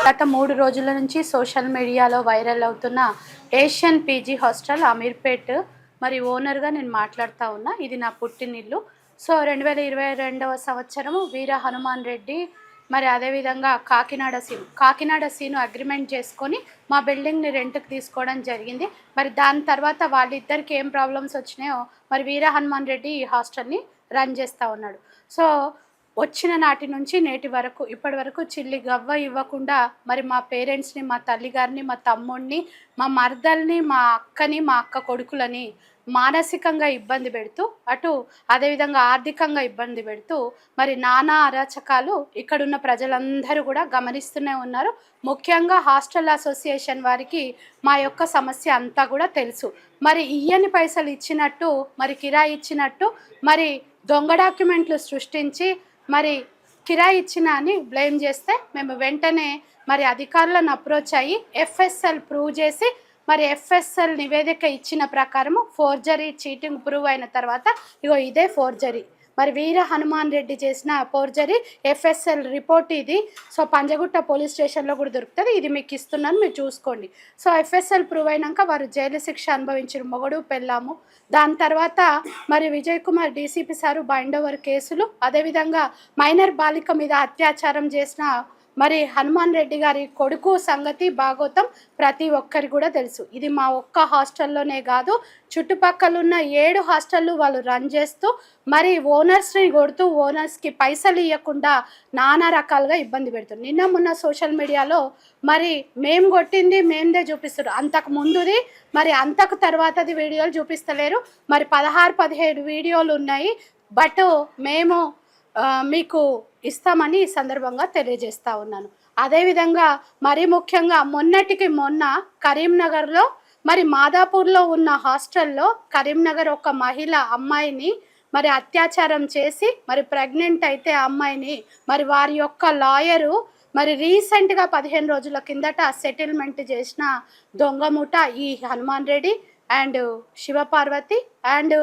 గత 3 రోజుల నుంచి సోషల్ మీడియాలో వైరల్ అవుతున్న ఏషియన్ పీజీ హాస్టల్ అమీర్పేట్ మరి ఓనర్గా నేను మాట్లాడుతూ ఉన్నా. ఇది నా పుట్టినిల్లు. సో 2022వ సంవత్సరము వీర హనుమాన్ రెడ్డి మరి అదేవిధంగా కాకినాడ సీను అగ్రిమెంట్ చేసుకొని మా బిల్డింగ్ని రెంట్కి తీసుకోవడం జరిగింది. మరి దాని తర్వాత వాళ్ళిద్దరికి ఏం ప్రాబ్లమ్స్ వచ్చినాయో మరి వీర హనుమాన్ రెడ్డి ఈ హాస్టల్ని రన్ చేస్తూ ఉన్నాడు. సో వచ్చిన నాటి నుంచి నేటి వరకు ఇప్పటి వరకు చిల్లి గవ్వ ఇవ్వకుండా మరి మా పేరెంట్స్ని, మా తల్లిగారిని, మా తమ్ముడిని, మా మరదల్ని, మా అక్కని, మా అక్క కొడుకులని మానసికంగా ఇబ్బంది పెడుతూ అటు అదేవిధంగా ఆర్థికంగా ఇబ్బంది పెడుతూ మరి నానా అరాచకాలు ఇక్కడున్న ప్రజలందరూ కూడా గమనిస్తూనే ఉన్నారు. ముఖ్యంగా హాస్టల్ అసోసియేషన్ వారికి మా యొక్క సమస్య అంతా కూడా తెలుసు. మరి ఇయ్యని పైసలు ఇచ్చినట్టు, మరి కిరాయి ఇచ్చినట్టు, మరి దొంగ డాక్యుమెంట్లు సృష్టించి మరి కిరాయి ఇచ్చిన అని బ్లేమ్ చేస్తే మేము వెంటనే మరి అధికారులను అప్రోచ్ అయ్యి ఎఫ్ఎస్ఎల్ ప్రూవ్ చేసి మరి ఎఫ్ఎస్ఎల్ నివేదిక ఇచ్చిన ప్రకారము ఫోర్జరీ చీటింగ్ ప్రూవ్ అయిన తర్వాత ఇగో ఇదే ఫోర్జరీ, మరి వీర హనుమాన్ రెడ్డి చేసిన ఫోర్జరీ ఎఫ్ఎస్ఎల్ రిపోర్ట్ ఇది. సో పంజగుట్ట పోలీస్ స్టేషన్లో కూడా దొరుకుతుంది. ఇది మీకు ఇస్తున్నాను, మీరు చూసుకోండి. సో ఎఫ్ఎస్ఎల్ ప్రూవ్ అయినాక వారు జైలు శిక్ష అనుభవించిన మొగడు పెళ్ళాము. దాని తర్వాత మరి Vijay Kumar DCP sir bind over కేసులు, అదేవిధంగా మైనర్ బాలిక మీద అత్యాచారం చేసిన మరి హనుమాన్ రెడ్డి గారి కొడుకు సంగతి భాగోతం ప్రతి ఒక్కరికి కూడా తెలుసు. ఇది మా ఒక్క హాస్టల్లోనే కాదు, చుట్టుపక్కల ఉన్న 7 హాస్టళ్ళు వాళ్ళు రన్ చేస్తూ మరి ఓనర్స్ని కొడుతూ ఓనర్స్కి పైసలు ఇవ్వకుండా నానా రకాలుగా ఇబ్బంది పెడుతుంది. నిన్న మొన్న సోషల్ మీడియాలో మరి మేము కొట్టింది మేముదే చూపిస్తారు, అంతకు ముందుది మరి అంతకు తర్వాతది వీడియోలు చూపిస్తలేరు. మరి 16-17 వీడియోలు ఉన్నాయి. బట్ మేము మీకు ఇస్తామని ఈ సందర్భంగా తెలియజేస్తూ ఉన్నాను. అదేవిధంగా మరి ముఖ్యంగా మొన్నటికి మొన్న కరీంనగర్లో మరి మాదాపూర్లో ఉన్న హాస్టల్లో కరీంనగర్ ఒక మహిళ అమ్మాయిని మరి అత్యాచారం చేసి మరి ప్రెగ్నెంట్ అయితే అమ్మాయిని మరి వారి యొక్క లాయరు మరి రీసెంట్గా 15 రోజుల కిందట సెటిల్మెంట్ చేసిన దొంగముఠ ఈ హనుమాన్ రెడ్డి అండ్ శివపార్వతి అండ్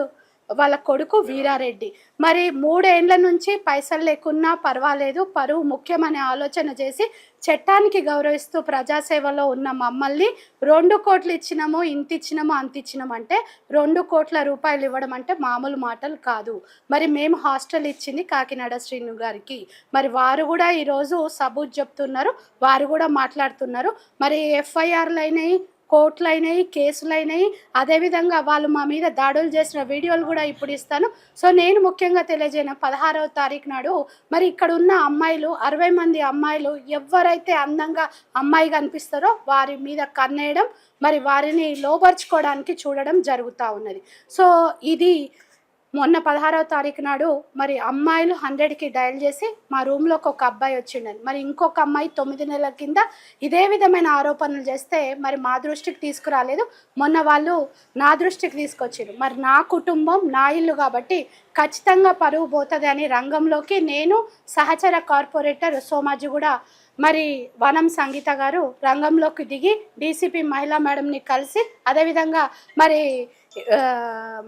వాళ్ళ కొడుకు వీరారెడ్డి. మరి 3 ఏళ్ల నుంచి పైసలు లేకున్నా పర్వాలేదు, పరువు ముఖ్యమనే ఆలోచన చేసి చట్టానికి గౌరవిస్తూ ప్రజాసేవలో ఉన్న మమ్మల్ని 2 కోట్లు ఇచ్చినాము, ఇంత ఇచ్చినాము, అంత ఇచ్చినాము అంటే 2 కోట్ల రూపాయలు ఇవ్వడం అంటే మామూలు మాటలు కాదు. మరి మేము హాస్టల్ ఇచ్చింది కాకినాడ శ్రీను గారికి. మరి వారు కూడా ఈరోజు సబూత్ చెప్తున్నారు, వారు కూడా మాట్లాడుతున్నారు. మరి ఎఫ్ఐఆర్లు అయినాయి, కోర్టులైనాయి, కేసులైనాయి, అదేవిధంగా వాళ్ళు మా మీద దాడులు చేసిన వీడియోలు కూడా ఇప్పుడు ఇస్తాను. సో నేను ముఖ్యంగా తెలియజేయను, 16వ తారీఖు నాడు మరి ఇక్కడ ఉన్న అమ్మాయిలు 60 మంది అమ్మాయిలు ఎవరైతే అందంగా అమ్మాయి కనిపిస్తారో వారి మీద కన్నేయడం, మరి వారిని లోపరుచుకోవడానికి చూడడం జరుగుతూ ఉన్నది. సో ఇది మొన్న 16వ తారీఖు నాడు మరి అమ్మాయిలు 100కి డయల్ చేసి మా రూమ్లోకి ఒక అబ్బాయి వచ్చిండని, మరి ఇంకొక అమ్మాయి 9 నెలల కింద ఇదే విధమైన ఆరోపణలు చేస్తే మరి మా దృష్టికి తీసుకురాలేదు. మొన్న వాళ్ళు నా దృష్టికి తీసుకొచ్చారు. మరి నా కుటుంబం నా ఇల్లు కాబట్టి ఖచ్చితంగా పరువు పోతుంది అని రంగంలోకి నేను, సహచర కార్పొరేటర్ సోమాజిగూడ మరి వనం సంగీత గారు రంగంలోకి దిగి డీసీపీ మహిళా మేడంని కలిసి అదేవిధంగా మరి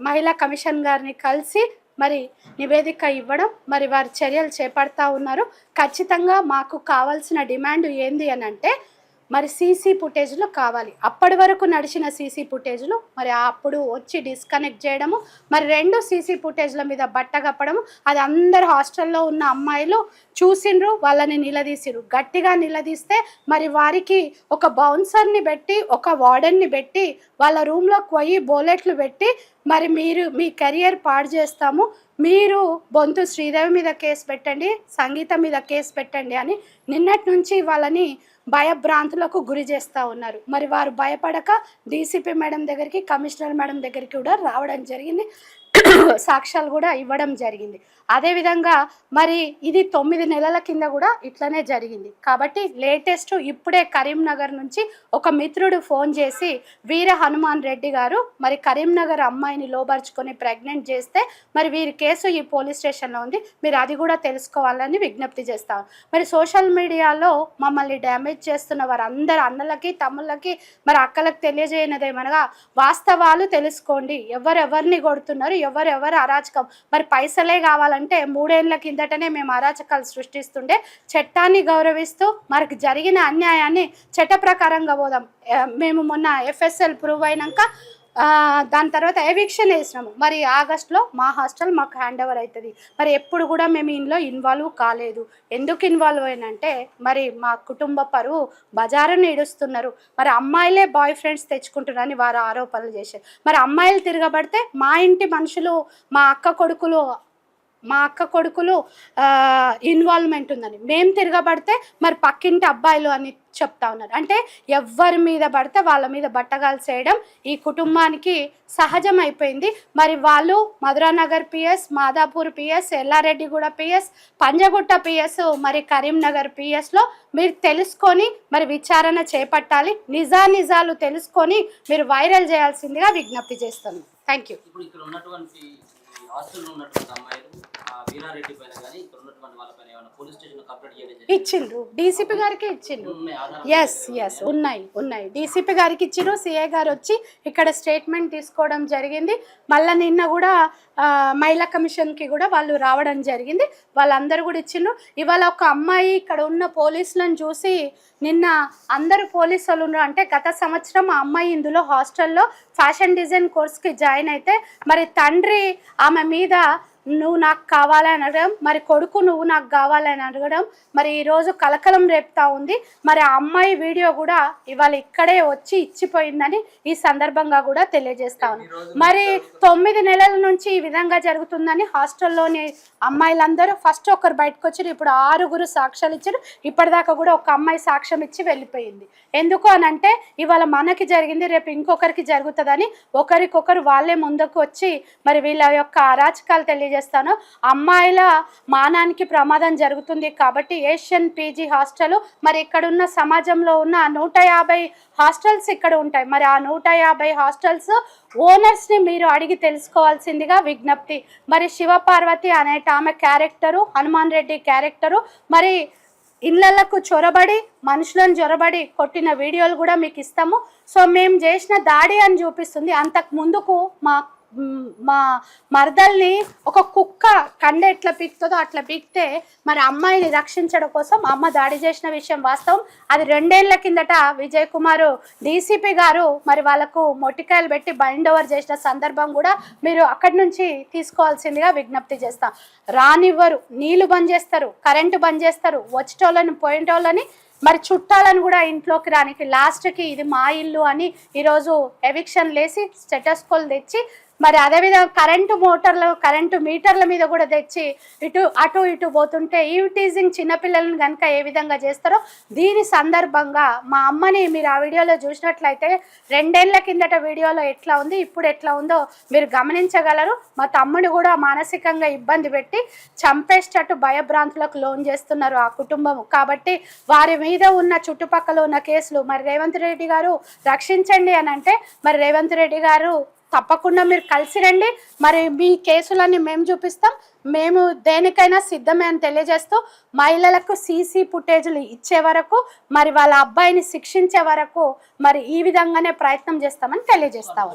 మహిళా కమిషన్ గారిని కలిసి మరి నివేదిక ఇవ్వడం, మరి వారి చర్యలు చేపడతా ఉన్నారు. ఖచ్చితంగా మాకు కావాల్సిన డిమాండ్ ఏంది అని అంటే మరి సీసీ ఫుటేజ్లు కావాలి. అప్పటి వరకు నడిచిన సీసీ ఫుటేజ్లు మరి అప్పుడు వచ్చి డిస్కనెక్ట్ చేయడము, మరి 2 సీసీ ఫుటేజ్ల మీద బట్ట కప్పడము, అది అందరు హాస్టల్లో ఉన్న అమ్మాయిలు చూసిండ్రు, వాళ్ళని నిలదీసిరు. గట్టిగా నిలదీస్తే మరి వారికి ఒక బౌన్సర్ని పెట్టి ఒక వార్డెన్ని పెట్టి వాళ్ళ రూమ్లోకి పోయి బోలెట్లు పెట్టి మరి మీరు మీ కెరియర్ పాడు చేస్తాము, మీరు బొంతు శ్రీదేవి మీద కేసు పెట్టండి, సంగీత మీద కేసు పెట్టండి అని నిన్నటి నుంచి వాళ్ళని భయభ్రాంతులకు గురి చేస్తూ ఉన్నారు. మరి వారు భయపడక డీసీపీ మేడం దగ్గరికి, కమిషనర్ మేడం దగ్గరికి కూడా రావడం జరిగింది, సాక్ష్యాలు కూడా ఇవ్వడం జరిగింది. అదేవిధంగా మరి ఇది 9 నెలల కింద కూడా ఇట్లనే జరిగింది. కాబట్టి లేటెస్ట్ ఇప్పుడే కరీంనగర్ నుంచి ఒక మిత్రుడు ఫోన్ చేసి వీర హనుమాన్ రెడ్డి గారు మరి కరీంనగర్ అమ్మాయిని లోబర్చుకొని ప్రెగ్నెంట్ చేస్తే మరి వీరి కేసు ఈ పోలీస్ స్టేషన్లో ఉంది, మీరు అది కూడా తెలుసుకోవాలని విజ్ఞప్తి చేస్తాం. మరి సోషల్ మీడియాలో మమ్మల్ని డ్యామేజ్ చేస్తున్న వారందరు అన్నలకి, తమ్ముళ్ళకి, మరి అక్కలకు తెలియజేయనదేమనగా వాస్తవాలు తెలుసుకోండి. ఎవరెవరిని కొడుతున్నారు, ఎవరెవరు అరాచకం, మరి పైసలే కావాలని చేసుకోవాలంటే 3 ఏళ్ల కిందటనే మేము అరాచకాలు సృష్టిస్తుండే. చట్టాన్ని గౌరవిస్తూ మనకు జరిగిన అన్యాయాన్ని చట్ట ప్రకారంగా పోదాం. మేము మొన్న ఎఫ్ఎస్ఎల్ ప్రూవ్ అయినాక దాని తర్వాత ఎవిక్షన్ వేసినాము. మరి ఆగస్టులో మా హాస్టల్ మాకు హ్యాండ్ ఓవర్ అవుతుంది. మరి ఎప్పుడు కూడా మేము ఇందులో ఇన్వాల్వ్ కాలేదు. ఎందుకు ఇన్వాల్వ్ అయినంటే మరి మా కుటుంబ పరువు బజారుని ఇడుస్తున్నారు. మరి అమ్మాయిలే బాయ్ ఫ్రెండ్స్ తెచ్చుకుంటున్నారని వారు ఆరోపణలు చేశారు. మరి అమ్మాయిలు తిరగబడితే మా ఇంటి మనుషులు మా అక్క కొడుకులు ఇన్వాల్వ్మెంట్ ఉందని, మేము తిరగబడితే మరి పక్కింటి అబ్బాయిలు అని చెప్తా ఉన్నారు. అంటే ఎవరి మీద పడితే వాళ్ళ మీద బట్టగాలు చేయడం ఈ కుటుంబానికి సహజం అయిపోయింది. మరి వాళ్ళు Madhuranagar PS, Madhapur PS, Yellareddyguda PS, Panjagutta PS, మరి కరీంనగర్ పిఎస్లో మీరు తెలుసుకొని మరి విచారణ చేపట్టాలి. నిజాలు తెలుసుకొని మీరు వైరల్ చేయాల్సిందిగా విజ్ఞప్తి చేస్తాను. Thank you. ఇచ్చిండ్రు, డీసీపీ గారికి ఇచ్చిండ్రు. ఎస్ ఉన్నాయి డీసీపీ గారికి ఇచ్చిండ్రు. సిఐ గారు వచ్చి ఇక్కడ స్టేట్మెంట్ తీసుకోవడం జరిగింది. మళ్ళీ నిన్న కూడా మహిళా కమిషన్కి కూడా వాళ్ళు రావడం జరిగింది. వాళ్ళందరూ కూడా ఇచ్చిండ్రు. ఇవాళ ఒక అమ్మాయి ఇక్కడ ఉన్న పోలీసులను చూసి నిన్న అందరూ పోలీసు వాళ్ళు ఉన్నారు. అంటే గత సంవత్సరం ఆ అమ్మాయి ఇందులో హాస్టల్లో ఫ్యాషన్ డిజైన్ కోర్స్కి జాయిన్ అయితే మరి తండ్రి ఆమె మీద నువ్వు నాకు కావాలని అడగడం, మరి కొడుకు నువ్వు నాకు కావాలని అడగడం మరి ఈరోజు కలకలం రేపుతా ఉంది. మరి ఆ అమ్మాయి వీడియో కూడా ఇవాళ ఇక్కడే వచ్చి ఇచ్చిపోయిందని ఈ సందర్భంగా కూడా తెలియజేస్తా ఉన్నాను. మరి 9 నెలల నుంచి ఈ విధంగా జరుగుతుందని హాస్టల్లోని అమ్మాయిలందరూ ఫస్ట్ ఒకరు బయటకు వచ్చారు. ఇప్పుడు 6 సాక్ష్యాలు ఇచ్చారు. ఇప్పటిదాకా కూడా ఒక అమ్మాయి సాక్ష్యం ఇచ్చి వెళ్ళిపోయింది. ఎందుకు అని అంటే ఇవాళ మనకి జరిగింది రేపు ఇంకొకరికి జరుగుతుందని ఒకరికొకరు వాళ్ళే ముందుకు వచ్చి మరి వీళ్ళ యొక్క అరాచకాలు తెలియజేస్తాను. అమ్మాయిల మానానికి ప్రమాదం జరుగుతుంది కాబట్టి ఏషియన్ పీజీ హాస్టల్ మరి ఇక్కడున్న సమాజంలో ఉన్న 150 హాస్టల్స్ ఇక్కడ ఉంటాయి. మరి ఆ 150 హాస్టల్స్ ఓనర్స్ని మీరు అడిగి తెలుసుకోవాల్సిందిగా విజ్ఞప్తి. మరి శివపార్వతి అనేట ఆమె క్యారెక్టరు, హనుమాన్ రెడ్డి క్యారెక్టరు మరి ఇళ్ళకు చొరబడి మనుషులను చొరబడి కొట్టిన వీడియోలు కూడా మీకు ఇస్తాము. సో మేము చేసిన దాడి అని చూపిస్తుంది. అంతకు ముందుకు మా మరదల్ని ఒక కుక్క కండ ఎట్లా పీకుతుందో అట్లా పీకితే మరి అమ్మాయిని రక్షించడం కోసం అమ్మ దాడి చేసిన విషయం వాస్తవం. అది 2 ఏళ్ల కిందట విజయ్ కుమార్ డీసీపీ గారు మరి వాళ్ళకు మొట్టికాయలు పెట్టి బైండ్ ఓవర్ చేసిన సందర్భం కూడా మీరు అక్కడి నుంచి తీసుకోవాల్సిందిగా విజ్ఞప్తి చేస్తాం. రానివ్వరు, నీళ్లు బంద్ చేస్తారు, కరెంటు బంద్ చేస్తారు, వచ్చేటోళ్ళని పోయేటోళ్ళని మరి చుట్టాలను కూడా ఇంట్లోకి రానికి లాస్ట్కి ఇది మా ఇల్లు అని ఈరోజు ఎవిక్షన్ లేసి స్టెటస్కోల్ తెచ్చి మరి అదేవిధంగా కరెంటు మీటర్ల మీద కూడా తెచ్చి అటు ఇటు పోతుంటే ఈ టీజింగ్ చిన్నపిల్లలను కనుక ఏ విధంగా చేస్తారో దీని సందర్భంగా మా అమ్మని మీరు ఆ వీడియోలో చూసినట్లయితే 2 ఏళ్ల కిందట వీడియోలో ఎట్లా ఉంది ఇప్పుడు ఎట్లా ఉందో మీరు గమనించగలరు. మా తమ్ముడు కూడా మానసికంగా ఇబ్బంది పెట్టి చంపేసేటట్టు భయభ్రాంతులకు లోన్ చేస్తున్నారు ఆ కుటుంబం. కాబట్టి వారి మీద ఉన్న చుట్టుపక్కల ఉన్న కేసులు మరి రేవంత్ రెడ్డి గారు రక్షించండి అని అంటే మరి రేవంత్ రెడ్డి గారు తప్పకుండా మీరు కలిసి రండి. మరి మీ కేసులన్నీ మేము చూపిస్తాం. మేము దేనికైనా సిద్ధమే అని తెలియజేస్తూ మహిళలకు సీసీ ఫుటేజ్లు ఇచ్చే వరకు మరి వాళ్ళ అబ్బాయిని శిక్షించే వరకు మరి ఈ విధంగానే ప్రయత్నం చేస్తామని తెలియజేస్తాము.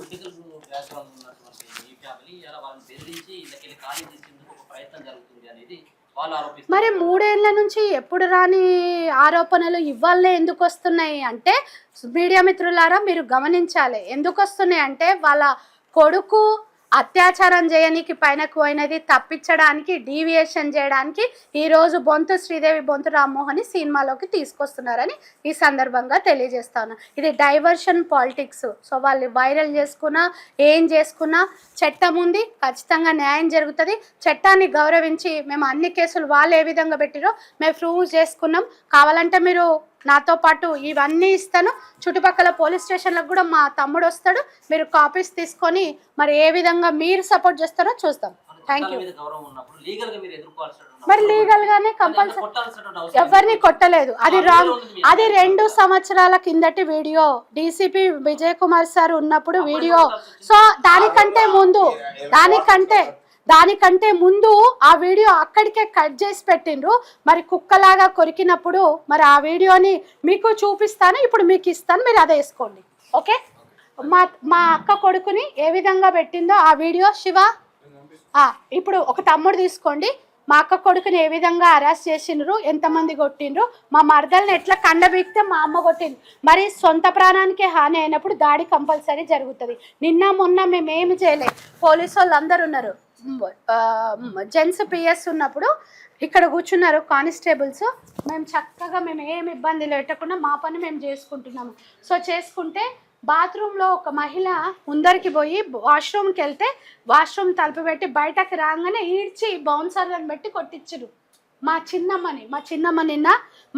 మరి 3 ఏళ్ల నుంచి ఎప్పుడు రాని ఆరోపణలు ఇవాళనే ఎందుకు వస్తున్నాయి అంటే మీడియా మిత్రులారా మీరు గమనించాలి. ఎందుకు వస్తున్నాయి అంటే వాళ్ళ కొడుకు అత్యాచారం చేయడానికి పైనకు పోయినది తప్పించడానికి డీవియేషన్ చేయడానికి ఈరోజు బొంతు శ్రీదేవి బొంతు రామ్మోహన్ని సినిమాలోకి తీసుకొస్తున్నారని ఈ సందర్భంగా తెలియజేస్తాను. ఇది డైవర్షన్ పాలిటిక్స్. సో వాళ్ళు వైరల్ చేసుకున్నా ఏం చేసుకున్నా చట్టం ఉంది, ఖచ్చితంగా న్యాయం జరుగుతుంది. చట్టాన్ని గౌరవించి మేము అన్ని కేసులు వాళ్ళు ఏ విధంగా పెట్టిరో మేము ప్రూవ్ చేసుకున్నాం. కావాలంటే మీరు నాతో పాటు ఇవన్నీ ఇస్తాను. చుట్టుపక్కల పోలీస్ స్టేషన్లకు కూడా మా తమ్ముడు వస్తాడు. మీరు కాపీస్ తీసుకొని మరి ఏ విధంగా మీరు సపోర్ట్ చేస్తారో చూస్తాం. Thank you. మరి లీగల్ గానే కంపల్సరీ ఎవరిని కొట్టలేదు. అది రాంగ్. అది 2 సంవత్సరాల కిందటి video. DCP Vijay Kumar sir ఉన్నప్పుడు వీడియో. సో దానికంటే ముందు ఆ వీడియో అక్కడికే కట్ చేసి పెట్టిండ్రు. మరి కుక్కలాగా కొరికినప్పుడు మరి ఆ వీడియోని మీకు చూపిస్తాను, ఇప్పుడు మీకు ఇస్తాను, మీరు అదే వేసుకోండి. ఓకే. మా అక్క కొడుకుని ఏ విధంగా పెట్టిందో ఆ వీడియో శివ ఇప్పుడు ఒక తమ్ముడు తీసుకోండి, మా అక్క కొడుకుని ఏ విధంగా అరెస్ట్ చేసిండ్రు, ఎంతమంది కొట్టిండ్రు, మా మరదల్ని ఎట్లా కండబీక్తే మా అమ్మ కొట్టింది. మరి సొంత ప్రాణానికి హాని అయినప్పుడు దాడి కంపల్సరీ జరుగుతుంది. నిన్న మొన్న మేము ఏమి చేయలేదు, పోలీసు వాళ్ళు అందరు ఉన్నారు, జెంట్స్ పిఎస్ ఉన్నప్పుడు ఇక్కడ కూర్చున్నారు కానిస్టేబుల్స్. మేము చక్కగా మేము ఏమి ఇబ్బంది లేకుండా మా పని మేము చేసుకుంటున్నాము. సో చేసుకుంటే బాత్రూంలో ఒక మహిళ ముందరికి పోయి వాష్రూమ్కి వెళ్తే వాష్రూమ్ తలుపు పెట్టి బయటకు రాగానే ఈడ్చి బౌన్సర్లను పెట్టి కొట్టించరు మా చిన్నమ్మ నిన్న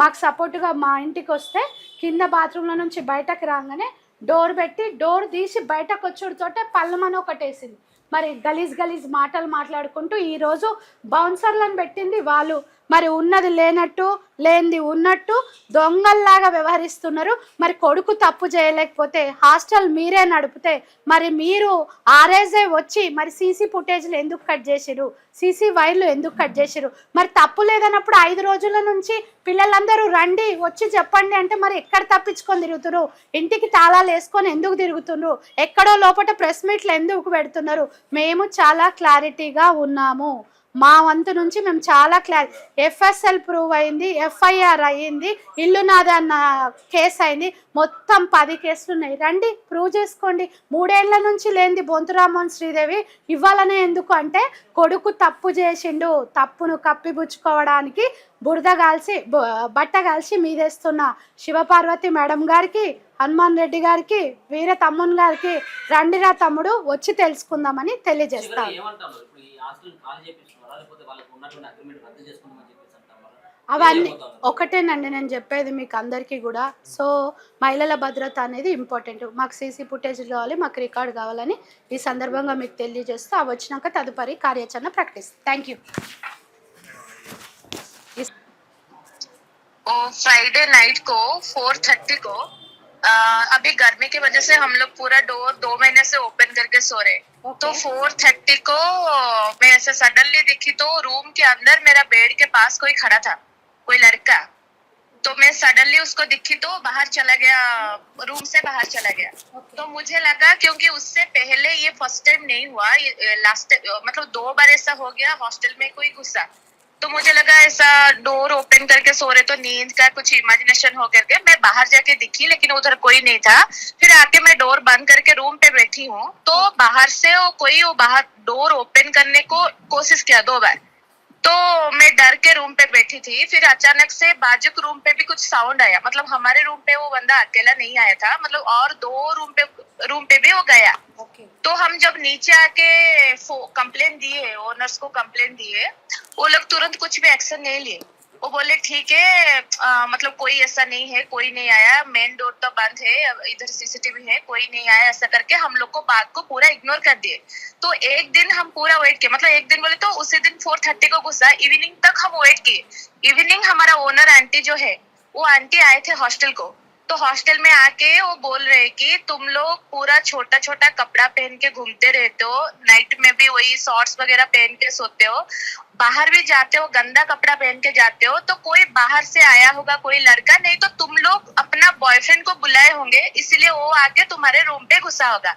మాకు సపోర్టుగా మా ఇంటికి వస్తే కింద బాత్రూంలో నుంచి బయటకు రాగానే డోర్ పెట్టి డోర్ తీసి బయటకు వచ్చుడుతోటే పళ్ళమని ఒకటేసింది. మరి గలీజ్ మాటలు మాట్లాడుకుంటూ ఈరోజు బౌన్సర్లను పెట్టింది వాళ్ళు. మరి ఉన్నది లేనట్టు లేనిది ఉన్నట్టు దొంగల్లాగా వ్యవహరిస్తున్నారు. మరి కొడుకు తప్పు చేయలేకపోతే హాస్టల్ మీరే నడిపితే మరి మీరు ఆర్ఏజే వచ్చి మరి సీసీ ఫుటేజ్లు ఎందుకు కట్ చేసిరు, సీసీ వైర్లు ఎందుకు కట్ చేసిరు? మరి తప్పు లేదన్నప్పుడు 5 రోజుల నుంచి పిల్లలందరూ రండి వచ్చి చెప్పండి అంటే మరి ఎక్కడ తప్పించుకొని తిరుగుతున్నారు? ఇంటికి తాళాలు వేసుకొని ఎందుకు తిరుగుతున్నారు? ఎక్కడో లోపల ప్రెస్ మీట్లు ఎందుకు పెడుతున్నారు? మేము చాలా క్లారిటీగా ఉన్నాము. మా వంతు నుంచి మేము చాలా ఎఫ్ఎస్ఎల్ ప్రూవ్ అయింది, ఎఫ్ఐఆర్ అయ్యింది, ఇల్లు నాదన్న కేసు అయింది, మొత్తం 10 కేసులు ఉన్నాయి. రండి ప్రూవ్ చేసుకోండి. 3 ఏళ్ల నుంచి లేనిది బొంతురామోహన్ శ్రీదేవి ఇవ్వాలనే ఎందుకు అంటే కొడుకు తప్పు చేసిండు, తప్పును కప్పిపుచ్చుకోవడానికి బట్ట కాల్చి మీదేస్తున్న శివపార్వతి మేడం గారికి, హనుమాన్ రెడ్డి గారికి, వీర తమ్మున్ గారికి రండిరా తమ్ముడు వచ్చి తెలుసుకుందామని తెలియజేస్తాను. అవన్నీ ఒకటేనండి నేను చెప్పేది మీకు అందరికీ కూడా. సో మహిళల భద్రత అనేది ఇంపార్టెంట్. మాకు సీసీ ఫుటేజ్ కావాలి, మాకు రికార్డ్ కావాలని ఈ సందర్భంగా మీకు తెలియజేస్తూ అవి వచ్చినాక తదుపరి కార్యాచరణ ప్రకటిస్తాం. Thank you. फ्राइडे नाइट को 4:30 को अभी गर्मी की वजह से हम लोग पूरा डोर 2 महीने से ओपन करके सो रहे. तो 4:30 को मैं ऐसे सडनली दिखी तो रूम के अंदर मेरा बेड के पास कोई खड़ा था, कोई लड़का. तो मैं सडनली उसको दिखी तो बाहर चला गया, रूम से बाहर चला गया. तो मुझे लगा क्योंकि उससे पहले ये फर्स्ट टाइम नहीं हुआ, लास्ट मतलब 2 बार ऐसा हो गया हॉस्टल में कोई घुसा. तो मुझे लगा ऐसा डोर ओपन करके सो रहे तो नींद का कुछ इमेजिनेशन हो करके मैं बाहर जाके दिखी, लेकिन उधर कोई नहीं था. फिर आके मैं डोर बंद करके रूम पे बैठी हूँ तो बाहर से वो बाहर डोर ओपन करने को कोशिश किया 2 बार. तो मैं डर के रूम पे बैठी थी. फिर अचानक से बाजू के रूम पे भी कुछ साउंड आया. मतलब हमारे रूम पे वो बंदा अकेला नहीं आया था, मतलब और 2 रूम पे भी वो गया. तो हम जब नीचे आके कंप्लेन दिए, ओनर्स को कंप्लेन दिए, वो लोग तुरंत कुछ भी एक्शन नहीं लिए. वो बोले ठीक है, मतलब कोई ऐसा नहीं है, कोई नहीं आया, मेन डोर तो बंद है, इधर सीसीटीवी है, कोई नहीं आया, ऐसा करके हम लोग को बात को पूरा इग्नोर कर दिए. तो एक दिन हम पूरा वेट किए, मतलब एक दिन बोले तो उसी दिन 4:30 को घुसा, इवनिंग तक हम वेट किए. इवनिंग हमारा ओनर आंटी जो है वो आंटी आए थे हॉस्टल को. तो हॉस्टल में आके वो बोल रहे कि तुम लोग पूरा छोटा छोटा कपड़ा पहन के घूमते रहते हो, नाइट में भी वही शॉर्ट्स वगैरह पहन के सोते हो, बाहर भी जाते हो गंदा कपड़ा पहन के जाते हो, तो कोई बाहर से आया होगा कोई लड़का, नहीं तो तुम लोग अपना बॉयफ्रेंड को बुलाए होंगे, इसलिए वो आके तुम्हारे रूम पे घुसा होगा.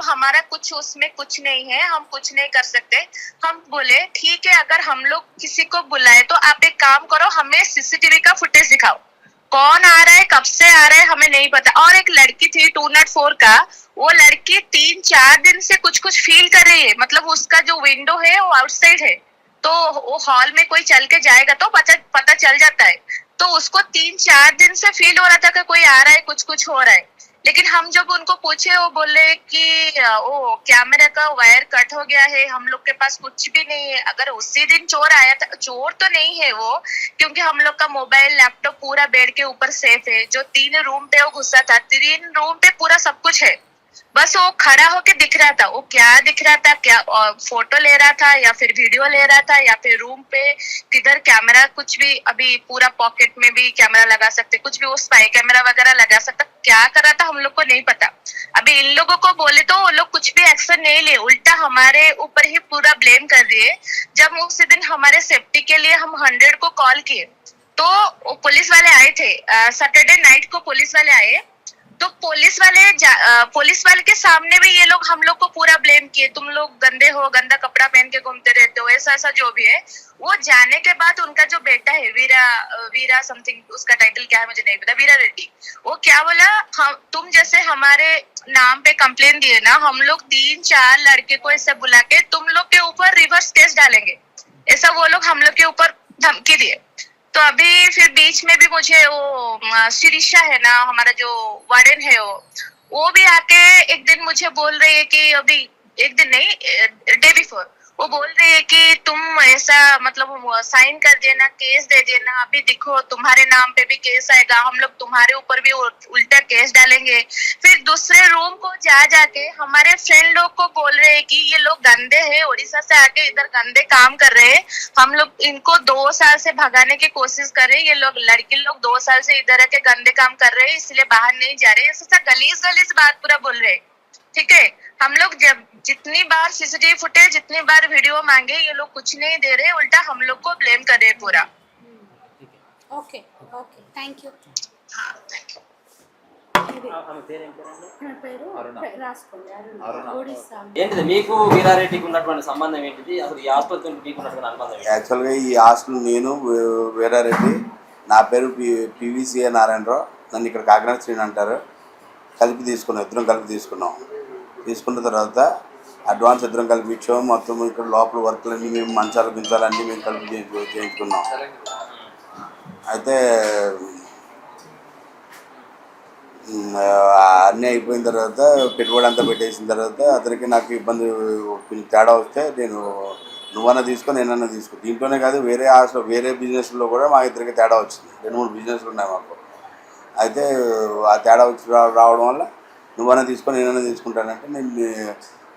हमारा कुछ उसमें कुछ नहीं है, हम कुछ नहीं कर सकते. हम बोले ठीक है, अगर हम लोग किसी को बुलाए तो आप एक काम करो, हमें सीसीटीवी का फुटेज दिखाओ, कौन आ रहा है कब से आ रहा है हमें नहीं पता. और एक लड़की थी 204 का, वो लड़की 3-4 दिन से कुछ फील कर रही है. मतलब उसका जो विंडो है वो आउटसाइड है, तो वो हॉल में कोई चल के जाएगा तो पता चल जाता है. तो उसको 3-4 दिन से फील हो रहा था कि कोई आ रहा है, कुछ हो रहा है. लेकिन हम जब उनको पूछे वो बोले कि वो कैमरा का वायर कट हो गया है, हम लोग के पास कुछ भी नहीं है. अगर उसी दिन चोर आया था, चोर तो नहीं है वो, क्योंकि हम लोग का मोबाइल लैपटॉप पूरा बेड के ऊपर सेफ है. जो 3 रूम पे वो घुसा था, 3 रूम पे पूरा सब कुछ है, बस वो खड़ा होके दिख रहा था. वो क्या दिख रहा था, क्या फोटो ले रहा था या फिर वीडियो ले रहा था या फिर रूम पे किधर कैमरा, कुछ भी अभी पूरा पॉकेट में भी कैमरा लगा सकते, कुछ भी वो स्पाई कैमरा वगैरह लगा सकता, क्या कर रहा था हम लोग को नहीं पता. अभी इन लोगों को बोले तो वो लोग कुछ भी एक्शन नहीं लिए, उल्टा हमारे ऊपर ही पूरा ब्लेम कर दिए. जब उसी दिन हमारे सेफ्टी के लिए हम 100 को कॉल किए तो पुलिस वाले आए थे. सैटरडे नाइट को पुलिस वाले आए तो पुलिस वाले के सामने भी ये लोग हम लोग को पूरा ब्लेम किए, तुम लोग गंदे हो, गंदा कपड़ा पहन के घूमते रहते हो, ऐसा ऐसा जो भी है। वो जाने के बाद उनका जो बेटा है वीरा वीरा समथिंग, उसका टाइटल क्या है मुझे नहीं पता, वीरा रेड्डी, वो क्या बोला, तुम जैसे हमारे नाम पे कंप्लेन दिए ना, हम लोग 3-4 लड़के को ऐसे बुला के तुम लोग के ऊपर रिवर्स केस डालेंगे, ऐसा वो लोग हम लोग के ऊपर धमकी दिए। तो अभी फिर बीच में भी मुझे वो शिरीषा है ना, हमारा जो वार्डन है, वो भी आके एक दिन मुझे बोल रही है कि अभी एक दिन नहीं, डे बिफोर वो बोल रही है कि तुम ऐसा मतलब साइन कर देना, केस दे देना, अभी देखो तुम्हारे नाम पे भी केस आएगा, हम लोग तुम्हारे ऊपर भी उल्टा केस डालेंगे। फिर दूसरे रूम को जाके हमारे फ्रेंड लोग को बोल रहे हैं कि ये लोग गंदे हैं, उड़ीसा से आके इधर गंदे काम कर रहे हैं, हम लोग इनको 2 साल से भगाने की कोशिश कर रहे हैं, ये लोग लड़के लोग 2 साल से इधर आके गंदे काम कर रहे हैं, इसलिए बाहर नहीं जा रहे, ऐसा गलीज बात पूरा बोल रहे हैं। ठीक है, हम लोग जब जितनी बार सीसीटीवी फुटेज, जितनी बार वीडियो मांगे, ये लोग कुछ नहीं दे रहे, उल्टा हम लोग को ब्लेम कर रहे पूरा। Okay okay thank you. हाँ, thank you. రాసుకోండి, అరుణ ఒడిస్సా. ఏంటిది మీకు వీరారెడ్డికి ఉన్నటువంటి సంబంధం ఏంటిది, అసలు ఈ ఆసుపత్రికి మీకు ఉన్నటువంటి అనుబంధం ఏంటి? యాక్చువల్గా ఈ హాస్టల్ నేను వీరారెడ్డి, నా పేరు పివిసిఏ నారాయణరావు, నన్ను ఇక్కడ కాకినాడ శ్రీని అంటారు, కలిపి తీసుకున్నాం, ఇద్దరం కలిపి తీసుకున్న తర్వాత అడ్వాన్స్ ఇద్దరం కలిపి ఇచ్చాము. మొత్తం ఇక్కడ లోపల వర్క్లన్నీ మేము మంచాలు గించాలన్నీ మేము కలిపి చేయించుకున్నాం. అయితే అన్నీ అయిపోయిన తర్వాత పెట్టుబడి అంతా పెట్టేసిన తర్వాత అతనికి నాకు ఇబ్బంది కొంచెం తేడా వస్తే నువ్వన్నా తీసుకో, నేనన్నా తీసుకో, దీంట్లోనే కాదు వేరే హాస్టల్ వేరే బిజినెస్లో కూడా మా ఇద్దరికి తేడా వచ్చింది. 2-3 బిజినెస్లు ఉన్నాయి మాకు. అయితే ఆ తేడా వచ్చి రావడం వల్ల నువ్వన్నా తీసుకో, నేనన్నా తీసుకుంటానంటే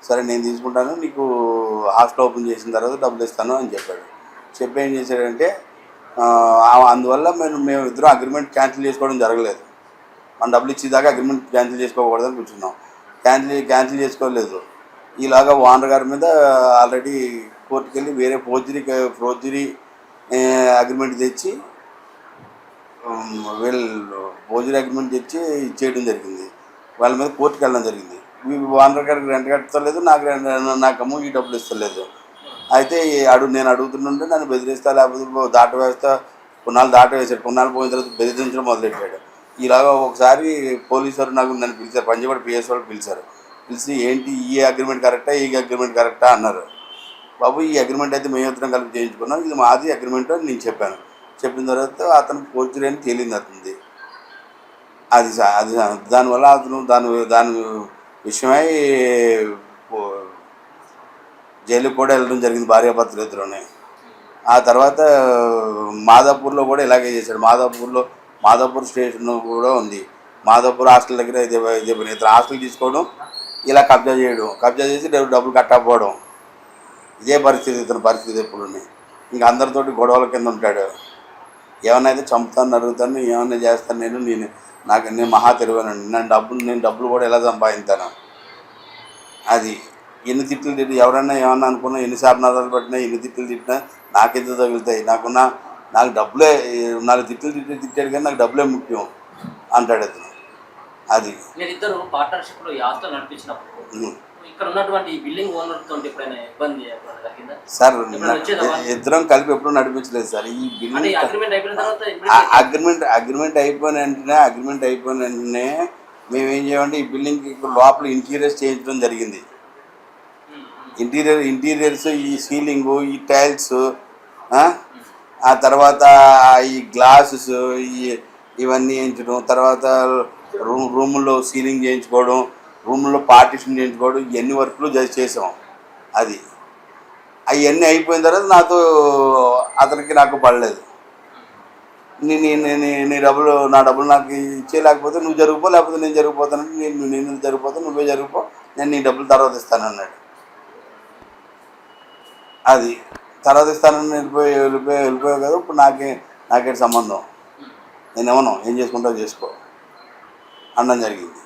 సరే నేను తీసుకుంటాను, నీకు హాస్టల్ ఓపెన్ చేసిన తర్వాత డబ్బులు ఇస్తాను అని చెప్పాడు. చెప్పి ఏం చేశాడంటే అందువల్ల మేము ఇద్దరం అగ్రిమెంట్ క్యాన్సిల్ చేసుకోవడం జరగలేదు. మన డబ్బులు ఇచ్చేదాకా అగ్రిమెంట్ క్యాన్సిల్ చేసుకోకూడదని కూర్చున్నాం. క్యాన్సిల్ చేసుకోలేదు. ఈలాగా ఓనర్ గారి మీద ఆల్రెడీ కోర్టుకు వెళ్ళి వేరే ఫోర్జరీ అగ్రిమెంట్ తెచ్చి ఫోర్జరీ అగ్రిమెంట్ తెచ్చి ఇచ్చేయడం జరిగింది. వాళ్ళ మీద కోర్టుకు వెళ్ళడం జరిగింది. ఓనర్ గారికి రెంట్ కట్టలేదు, నాకేమో ఈ డబ్బులు ఇస్తలేదు. అయితే నేను అడుగుతుంటే నన్ను బెదిరిస్తా, లేకపోతే దాట వేస్తా, కొన్నాళ్ళు దాట వేశాడు. కొన్నాళ్ళు పోయిన తర్వాత బెదిరించడం మొదలెట్టాడు. ఇలాగ ఒకసారి పోలీసు నన్ను పిలిచారు, పంజాబ్ పిఎస్ వాళ్ళు పిలిచి ఏంటి ఈ అగ్రిమెంట్ కరెక్టా, ఈ అగ్రిమెంట్ కరెక్టా అన్నారు. బాబు ఈ అగ్రిమెంట్ అయితే మేము ఇద్దరం కలిపి చేయించుకున్నాం, ఇది మాది అగ్రిమెంట్ అని నేను చెప్పాను. చెప్పిన తర్వాత అతను ఫోర్జరీ అని తేలింది అతనిది. అది దానివల్ల అతను దాని విషయమై జైలుకి కూడా వెళ్ళడం జరిగింది, భార్యాభర్తలు ఇద్దరునే. ఆ తర్వాత మాదాపూర్లో కూడా ఇలాగే చేశాడు. మాదాపూర్ స్టేషన్ కూడా ఉంది. మాదాపూర్ హాస్టల్ దగ్గర ఇదే పని. ఇతను హాస్టల్ తీసుకోవడం, ఇలా కబ్జా చేయడం, కబ్జా చేసి డబ్బులు కట్టకపోవడం, ఇదే పరిస్థితి ఇతని పరిస్థితి ఎప్పుడు. ఇంకా అందరితోటి గొడవల కింద ఉంటాడు. ఏమన్నా అయితే చంపుతాను, నరుగుతాను, ఏమన్నా చేస్తాను, నేను మహా తెలివనండి. నేను డబ్బులు కూడా ఎలా సంపాదించాను. అది ఎన్ని తిట్లు తిట్టి ఎవరన్నా ఏమన్నా అనుకున్నా, ఎన్ని శాపనాదాలు పట్టినా, ఎన్ని తిట్లు తిట్టినా నాకెందుకు తగులుతాయి, నాకు డబ్బులే, 4 తిట్లు తిట్టాడు కానీ నాకు డబ్బులే ముఖ్యం అంటాడు అతను. అది మీరిద్దరు పార్ట్నర్షిప్లో ఈ హాస్టల్ నడిపించినప్పుడు ఇక్కడ ఉన్నటువంటి బిల్డింగ్ ఓనర్ తోటి ఎప్పుడైనా ఇబ్బంది జరిగిందా సార్? ఇద్దరం కలిపి ఎప్పుడు నడిపించలేదు సార్. ఈ బిల్డింగ్ అగ్రిమెంట్ అయిపోయిన వెంటనే మేము ఏం చేయమంటే ఈ బిల్డింగ్కి లోపల ఇంటీరియర్స్ చేయించడం జరిగింది. ఇంటీరియర్స్, ఈ సీలింగు, ఈ టైల్స్, ఆ తర్వాత ఈ గ్లాసెస్ ఇవన్నీ వేయించడం, తర్వాత రూముల్లో సీలింగ్ చేయించుకోవడం, రూమ్లో పార్టీషన్ చేయించుకోవడం, ఇవన్నీ వర్క్లు చేసాం. అది అవన్నీ అయిపోయిన తర్వాత నాకు పడలేదు. నీ నా డబ్బులు నాకు ఇచ్చేయలేకపోతే నువ్వు జరిగిపో, లేకపోతే నేను జరిగిపోతానంటే నేను జరిగిపోతాను, నువ్వే జరిగిపో, నేను నీ డబ్బులు తర్వాత ఇస్తాను అన్నాడు. అది తర్వాత ఇస్తానని వెళ్ళిపోయావు కదా, ఇప్పుడు నాకే సంబంధం, నేనేమన్నా ఏం చేసుకుంటావు చేసుకో అనడం జరిగింది.